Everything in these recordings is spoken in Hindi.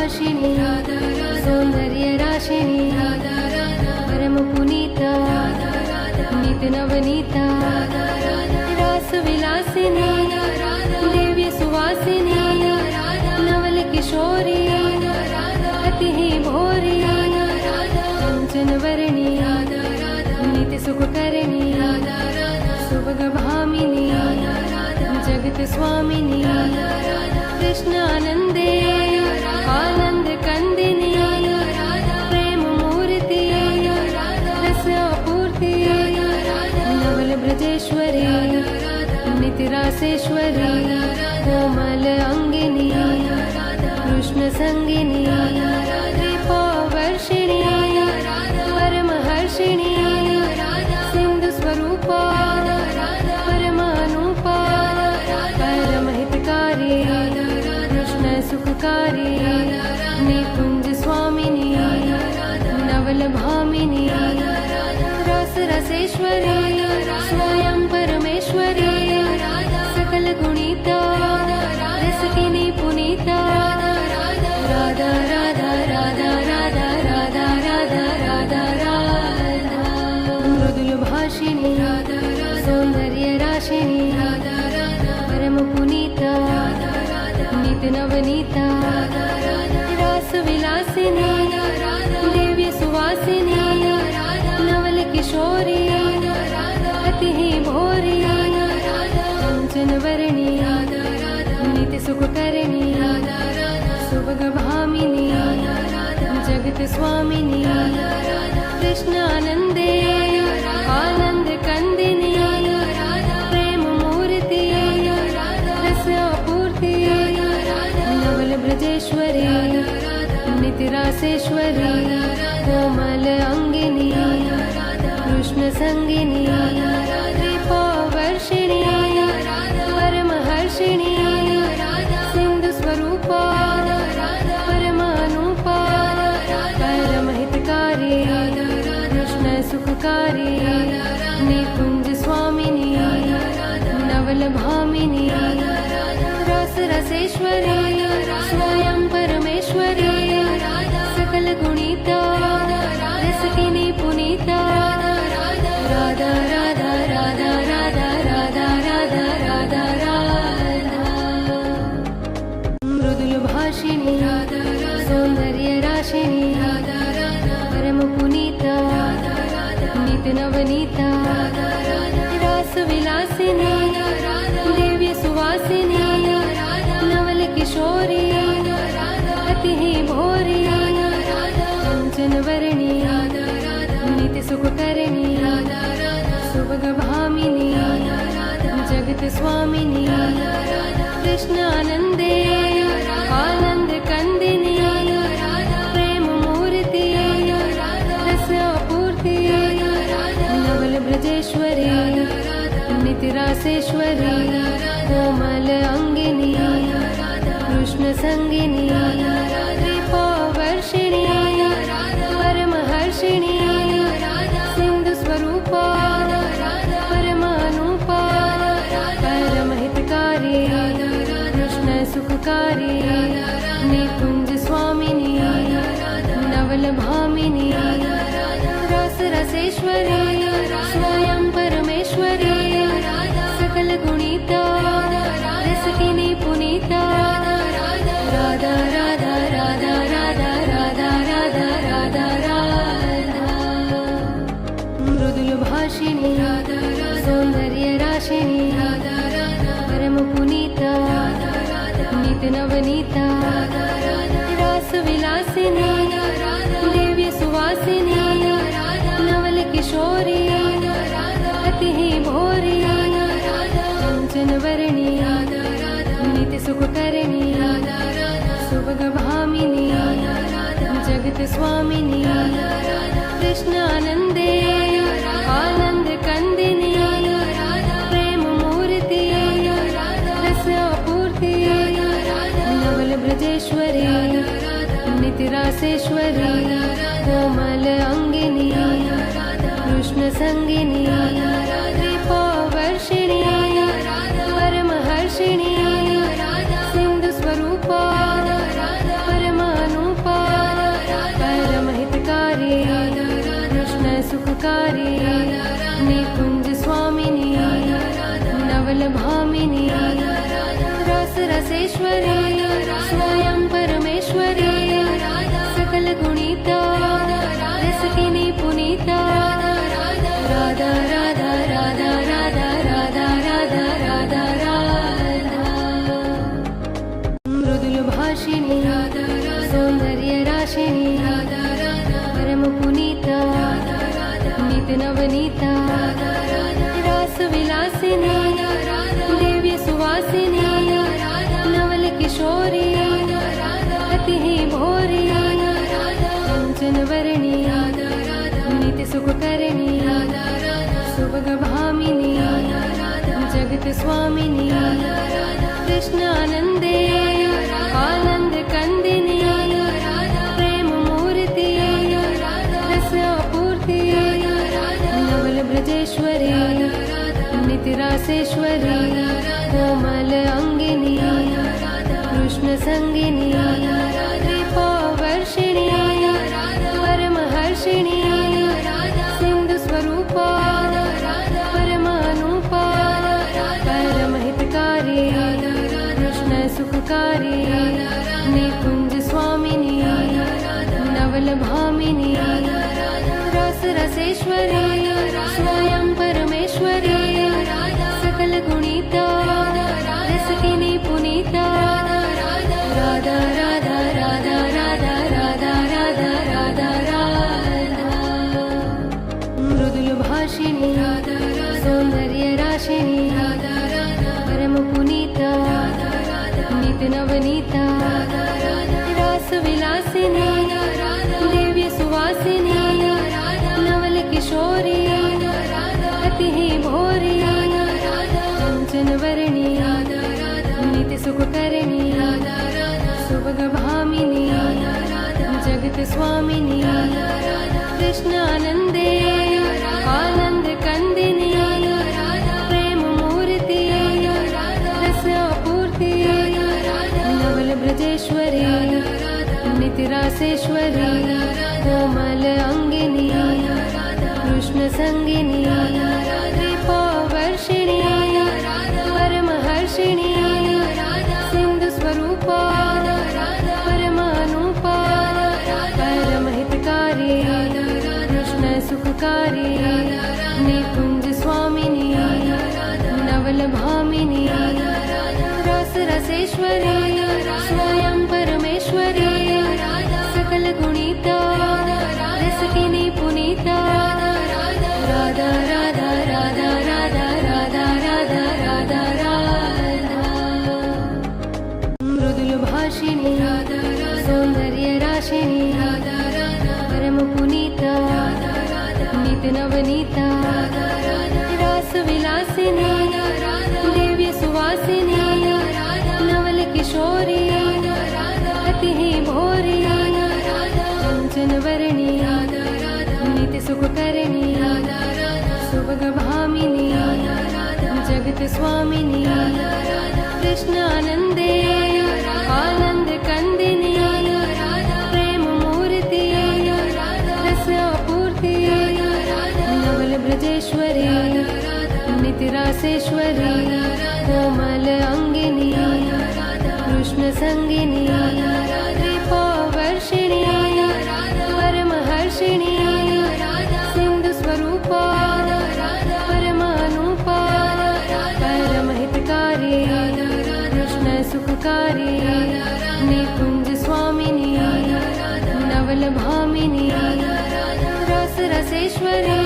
भाषिणी सौंदर्य राशिनी परम पुनीता नित नवनीता रास विलासिनी दिव्य सुवासिनी नवल किशोरी अति ही भोरी कंचन वर्णी नित्य सुख करणी सुभग भामिनी जगत स्वामिनी कृष्णानंदे आनंद कंदिनी प्रेम मूर्ति रस अपूर्ति नवल ब्रजेश्वरी नित्य रासेश्वरी कोमल अंगिनी कृष्ण संगिनी दीपवर्षिणी परमहर्षिणी सिंधु स्वरूपा परमानुपा परमहितकारी कृष्ण सुखकारी निकुंज स्वामिनी नवल भामिनी रस रसेश्वरी स्वयं परमेश्वरी सकल गुणिता रसकिनी पुनीता राधा राधा राधा राधा राधा राधा राधा राधा मृदुल भाषिणी सौंदर्य राशिनी परम पुनीता नित नवनीता रास विलासिनी दिव्य सुवासिनी नवल किशोरी अति ही भोरी कंचन वर्णी नित्य सुख करणी सुभग भामिनी जगत स्वामिनी कृष्णानंदे आनंद कंदिनी प्रेम मूर्ति रस अपूर्ति नवल ब्रजेश्वरी नित्य रासेश्वरी कोमल अंगिनी कृष्ण संगिनी दीपवर्षिणी परमहर्षिणी सिंधु स्वरूपा परमानुपा परमहितकारी कृष्ण सुखकारी निकुंज स्वामिनी नवल भामिनी रस रसेश्वरी स्वयं परमेश्वरी सकल गुणिता रसकिनी पुनीता राधा राधा राधा राधा राधा राधा राधा राधा मृदुल भाषिणी सौंदर्य राशिनी परम पुनीता नित नवनीता रास विलासिनी दिव्य सुवासिनी नवल किशोरी अति ही भोरी कंचन वर्णी नित्य सुख करणी सुभग भामिनी जगत स्वामिनी कृष्णानंदे आनंद कंदिनी प्रेम मूर्ति रस अपूर्ति नवल ब्रजेश्वरी नित्य रासेश्वरी कोमल अंगिनी कृष्ण संगिनी दीपवर्षिणी परमहर्षिणी सिंधु स्वरूपा परमानुपा परमहितकारी कृष्ण सुखकारी निकुंज स्वामिनी नवल भामिनी रस रसेश्वरी स्वयं परमेश्वरी सकल गुणिता रसकिनी पुनीता राधा राधा राधा राधा राधा राधा राधा राधा मृदुल भाषिणी सौंदर्य राशिनी परम पुनीता नित नवनीता रास विलासिनी दिव्य सुवासिनी नवल किशोरी अति ही भोरी कंचन वर्णी नित्य सुख करणी सुभग भामिनी जगत स्वामिनी कृष्णानंदे आनंद कंदिनी प्रेम मूर्ति रस अपूर्ति नवल ब्रजेश्वरी नित्य रासेश्वरी कोमल अंगिनी कृष्ण संगिनी दीपवर्षिणी परमहर्षिणी सिंधु स्वरूपा परमानु सुखकारी निकुंज स्वामिनी नवल भामिनी रस रसेश्वरी स्वयं परमेश्वरी सकल गुणिता रसकिनी पुनीता राधा राधा राधा राधा राधा राधा राधा राधा मृदुल भाषिणी सौंदर्य राशिनी परम पुनीता नित नवनीता रास विलासिनी दिव्य सुवासिनी नवल किशोरी अति ही भोरी कंचन वर्णी नित सुख करणी सुभग भामिनी जगत स्वामिनी कृष्णानंदे आनंद कंदिनी प्रेम मूर्ति रस आपूर्ति नवल ब्रजेश्वरी नितिरासेश्वरी कोमल अंगिनी कृष्ण संगिनी कृपा वर्षिणी परमहर्षिणी सिंधु स्वरूपा परमानुपा परमहितकारी कृष्ण सुखकारी निकुंज स्वामिनी नवल भामिनी रस रसेश्वरी स्वयं परमेश्वरी सकल गुणिता रसकिनी पुनीता राधा राधा राधा राधा राधा राधा राधा राधा मृदुल भाषिणी सौंदर्य राशिनी परम पुनीता नित नवनीता रास विलासिनी दिव्य सुवासिनी नवल किशोरी अति ही भोरी कंचन वर्णी नित सुख करणी सुभग भामिनी जगत स्वामिनी कृष्णानंदे आनंद कंदिनी प्रेम मूर्ति रस आपूर्ति नवल ब्रजेश्वरी नितिरासेश्वरी कोमल अंगिनी कृष्ण संगिनी कृपा वर्षिणी परमहर्षिणी सिंधु स्वरूपा परमानुपा परमहितकारी कृष्ण सुखकारी निकुंज स्वामिनी नवल भामिनी रस रसेश्वरी स्वयं परमेश्वरी सकल गुणिता रसकिनी पुनीता राधा राधा राधा राधा राधा राधा राधा राधा मृदुल भाषिणी सौंदर्य राशिनी परम पुनीता नित नवनीता रास विलासिनी दिव्य सुवासिनी नवल किशोरी अति ही भोरी कंचन वर्णी नित सुख करणी सुभग भामिनी जगत स्वामिनी कृष्णानंदे आनंद कंदिनी प्रेम मूर्ति रस आपूर्ति नवल ब्रजेश्वरी नितिरासेश्वरी कोमल अंगिनी कृष्ण संगिनी कृपा वर्षिणी परमहर्षिणी सिंधु स्वरूपा परमानुपा परमहितकारी कृष्ण सुखकारी निकुंज स्वामिनी नवल भामिनी रस रसेश्वरी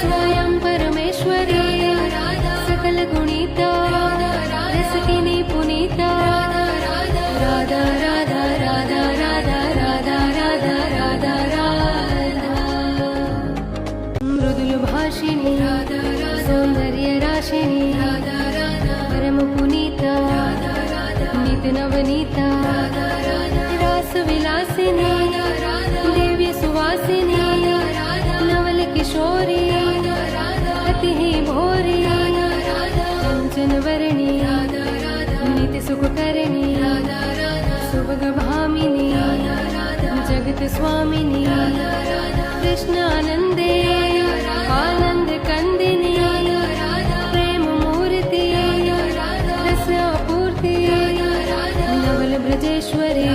स्वयं परमेश्वरी सकल गुणिता रसकिनी पुनीता राधा राधा राधा राधा राधा राधा राधा राधा मृदुल भाषिणी सौंदर्य राशिनी परम पुनीता नित नवनीता रास विलासिनी दिव्य सुवासिनी नवल किशोरी अति ही भोरी कंचन वर्णी नित सुख करणी सुभग भामिनी जगत स्वामिनी कृष्णानंदे सर्वेश्वरी